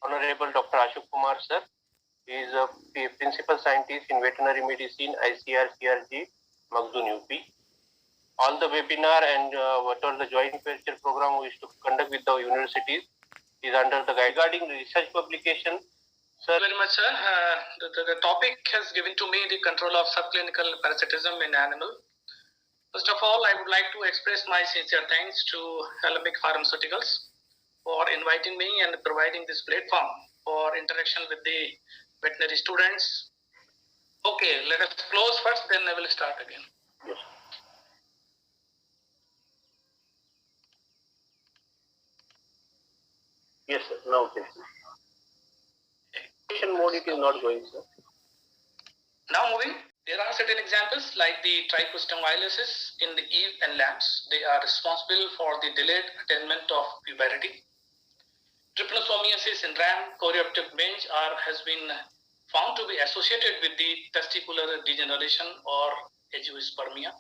Honorable Dr. Ashok Kumar sir. He is a principal scientist in veterinary medicine, ICR CRG, Magdun UP. All the webinar and what are the joint venture program we used to conduct with the universities is under the guide. Regarding research publication, sir. Very much, sir. The topic has given to me the control of subclinical parasitism in animal. First of all, I would like to express my sincere thanks to Alembic Pharmaceuticals for inviting me and providing this platform for interaction with the veterinary students. Okay, let us close first, then I will start again. Yes. Yes, sir. Now, okay. Mode it is not going, sir. Now moving. There are certain examples like the trichostomyelitis in the eve and lambs. They are responsible for the delayed attainment of puberty. Trypanosomiasis in ram, choreoptic binge has been found to be associated with the testicular degeneration or agiospermia.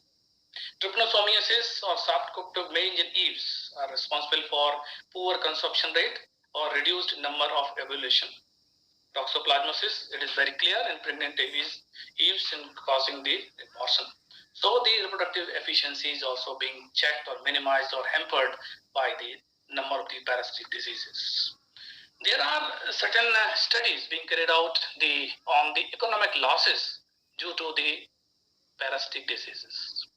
Trypanosomiasis or soft-cooked mange in eves are responsible for poor consumption rate or reduced number of ovulation. Toxoplasmosis, it is very clear in pregnant eves in causing the abortion. So the reproductive efficiency is also being checked or minimized or hampered by the number of the parasitic diseases. There are certain studies being carried out on the economic losses due to the parasitic diseases.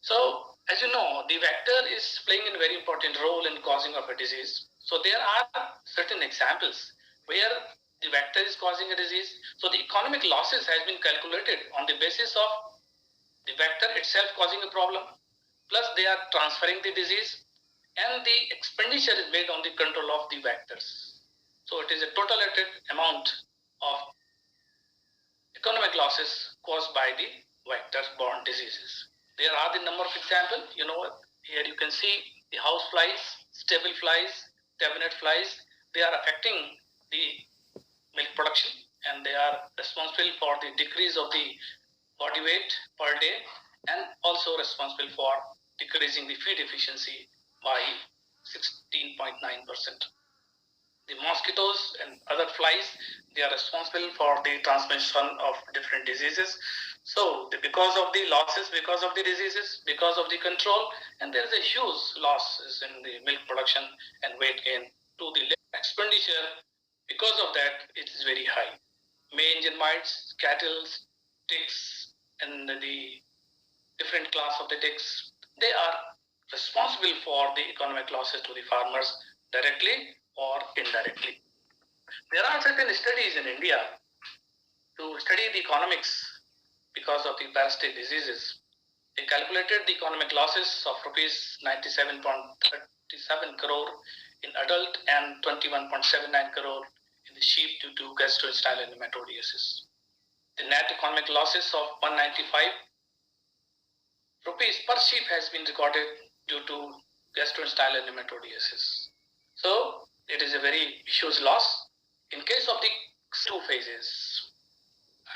So, as you know, the vector is playing a very important role in causing of a disease. So there are certain examples where the vector is causing a disease. So the economic losses has been calculated on the basis of the vector itself causing a problem, plus they are transferring the disease, and the expenditure is made on the control of the vectors. So it is a total amount of economic losses caused by the vector-borne diseases. There are the number of examples. You know, here you can see the house flies, stable flies, tabinet flies. They are affecting the milk production, and they are responsible for the decrease of the body weight per day, and also responsible for decreasing the feed efficiency by 16.9%. The mosquitoes and other flies, they are responsible for the transmission of different diseases. So because of the losses, because of the diseases, because of the control, and there is a huge losses in the milk production and weight gain to the expenditure. Because of that, it is very high. Mange and mites, cattle, ticks, and the different class of the ticks, they are responsible for the economic losses to the farmers directly or indirectly. There are certain studies in India to study the economics because of the parasitic diseases. They calculated the economic losses of rupees 97.37 crore in adult and 21.79 crore in the sheep due to gastrointestinal nematodiasis. The net economic losses of 195 rupees per sheep has been recorded due to gastrointestinal nematodiasis. So it is a very huge loss. In case of the two phases,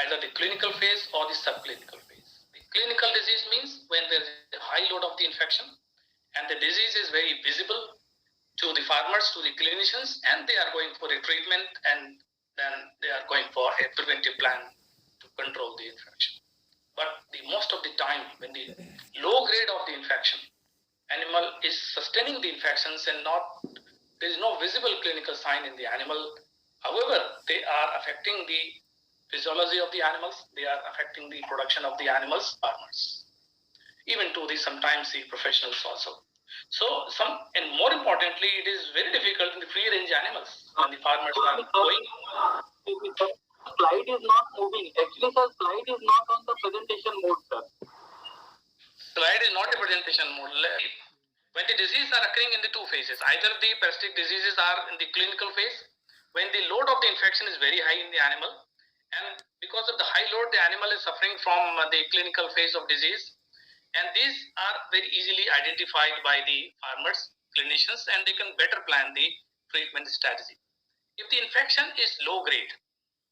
either the clinical phase or the subclinical phase. The clinical disease means when there is a high load of the infection and the disease is very visible to the farmers, to the clinicians, and they are going for a treatment, and then they are going for a preventive plan to control the infection. But the most of the time, when the low grade of the infection, animal is sustaining the infections and there is no visible clinical sign in the animal. However, they are affecting the physiology of the animals. They are affecting the production of the animals, farmers, even to sometimes the professionals also. So and more importantly, it is very difficult in the free range animals when the farmers are going. Slide is not moving. Actually, sir, slide is not on the presentation mode, sir. Slide is not a presentation mode. When the diseases are occurring in the two phases, either the parasitic diseases are in the clinical phase, when the load of the infection is very high in the animal, and because of the high load, the animal is suffering from the clinical phase of disease, and these are very easily identified by the farmers, clinicians, and they can better plan the treatment strategy. If the infection is low grade,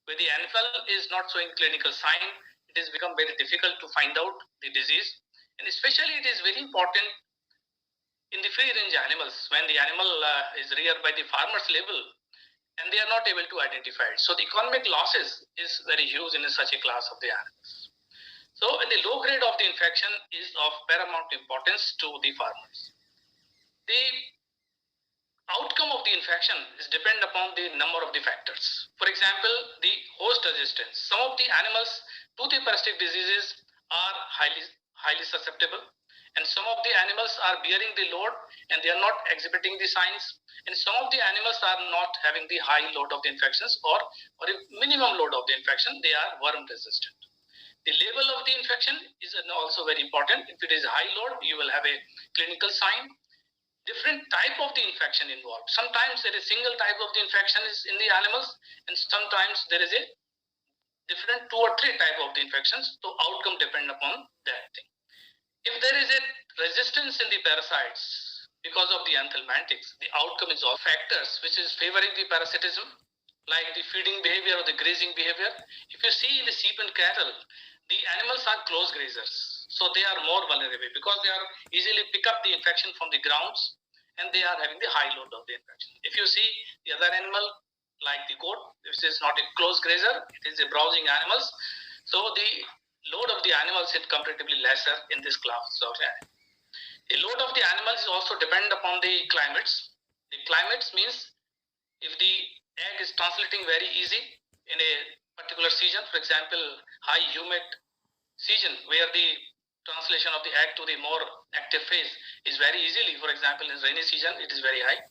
where the animal is not showing clinical sign, it has become very difficult to find out the disease, and especially it is very important in the free range animals, when the animal is reared by the farmer's level, and they are not able to identify it. So the economic losses is very huge in such a class of the animals. So the low grade of the infection is of paramount importance to the farmers. The outcome of the infection is depend upon the number of the factors. For example, the host resistance. Some of the animals to the parasitic diseases are highly susceptible, and some of the animals are bearing the load and they are not exhibiting the signs, and some of the animals are not having the high load of the infections or a minimum load of the infection. They are worm resistant. The level of the infection is also very important. If it is high load, you will have a clinical sign. Different type of the infection involved. Sometimes there is single type of the infection is in the animals, and sometimes there is a different 2 or 3 type of the infections. So outcome depend upon that thing. If there is a resistance in the parasites because of the anthelmintics, the outcome is all factors which is favoring the parasitism, like the feeding behavior or the grazing behavior. If you see the sheep and cattle, the animals are close grazers, so they are more vulnerable because they are easily pick up the infection from the grounds, and they are having the high load of the infection. If you see the other animal like the goat, which is not a close grazer, it is a browsing animals, so the load of the animals is comparatively lesser in this class of animals. The load of the animals is also depend upon the climates. The climates means if the egg is translating very easy in a particular season, for example, high humid season where the translation of the egg to the more active phase is very easily. For example, in rainy season, it is very high.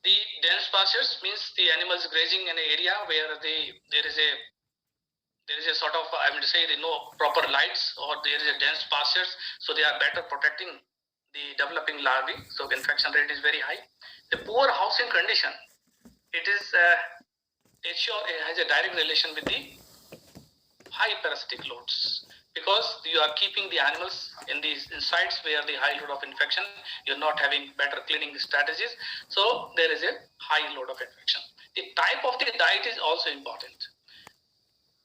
The dense pastures means the animals grazing in an area where there is a sort of, I would say, no proper lights, or there is a dense pastures, so they are better protecting the developing larvae. So the infection rate is very high. The poor housing condition, it has a direct relation with the high parasitic loads, because you are keeping the animals in sites where the high load of infection, you're not having better cleaning strategies, so there is a high load of infection. The type of the diet is also important.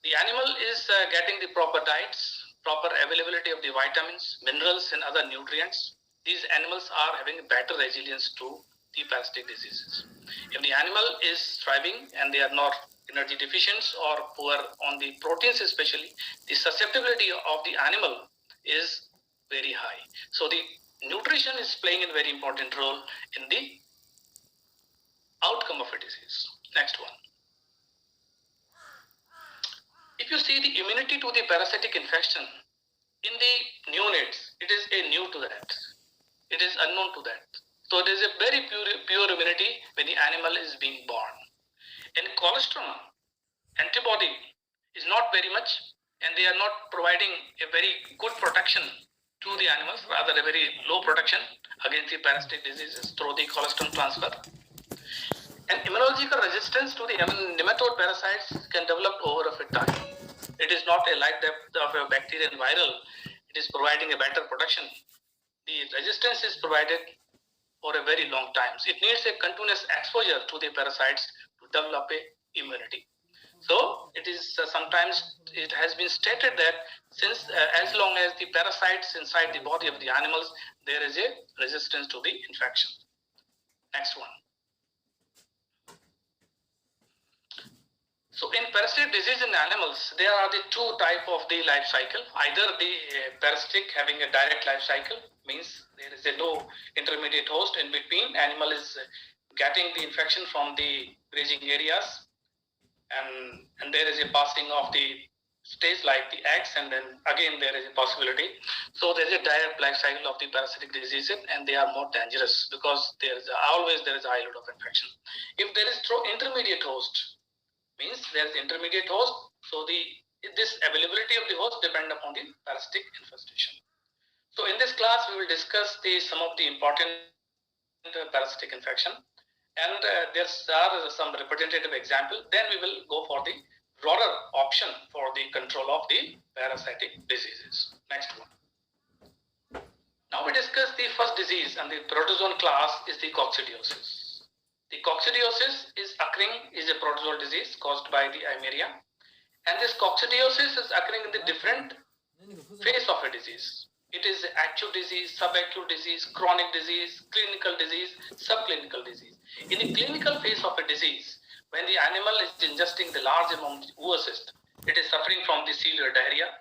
The animal is getting the proper diets, proper availability of the vitamins, minerals, and other nutrients. These animals are having better resilience to the parasitic diseases. If the animal is thriving and they are not energy deficient or poor on the proteins especially, the susceptibility of the animal is very high. So the nutrition is playing a very important role in the outcome of a disease. Next one. If you see the immunity to the parasitic infection in the neonates, it is a new to that. It is unknown to that. So it is a very pure immunity when the animal is being born. In colostrum, antibody is not very much, and they are not providing a very good protection to the animals, rather a very low protection against the parasitic diseases through the colostrum transfer. And immunological resistance to the nematode parasites can develop over a time. It is not a life depth of a bacterial and viral. It is providing a better protection. The resistance is provided for a very long time. So it needs a continuous exposure to the parasites to develop a immunity. So it is sometimes it has been stated that since as long as the parasites inside the body of the animals, there is a resistance to the infection. Next one. So in parasitic disease in animals, there are the 2 types of the life cycle. Either the parasitic having a direct life cycle, means there is a no intermediate host in between. Animal is getting the infection from the grazing areas, and there is a passing of the stage like the eggs, and then again there is a possibility. So there is a direct life cycle of the parasitic diseases, and they are more dangerous because there is always a high load of infection. If there is intermediate host, means there is intermediate host, so this availability of the host depend upon the parasitic infestation. So in this class we will discuss some of the important parasitic infection, and there are some representative example. Then we will go for the broader option for the control of the parasitic diseases. Next one. Now we discuss the first disease, and the protozoan class is the coccidiosis. The coccidiosis is a protozoal disease caused by the Eimeria, and this coccidiosis is occurring in the different phase of a disease. It is acute disease, subacute disease, chronic disease, clinical disease, subclinical disease. In the clinical phase of a disease, when the animal is ingesting the large amount of oocyst, it is suffering from the severe diarrhea,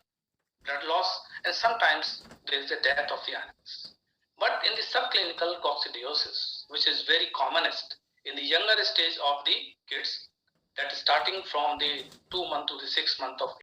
blood loss, and sometimes there is a death of the animals. But in the subclinical coccidiosis, which is very commonest in the younger stage of the kids, that is starting from the 2 month to the 6 month of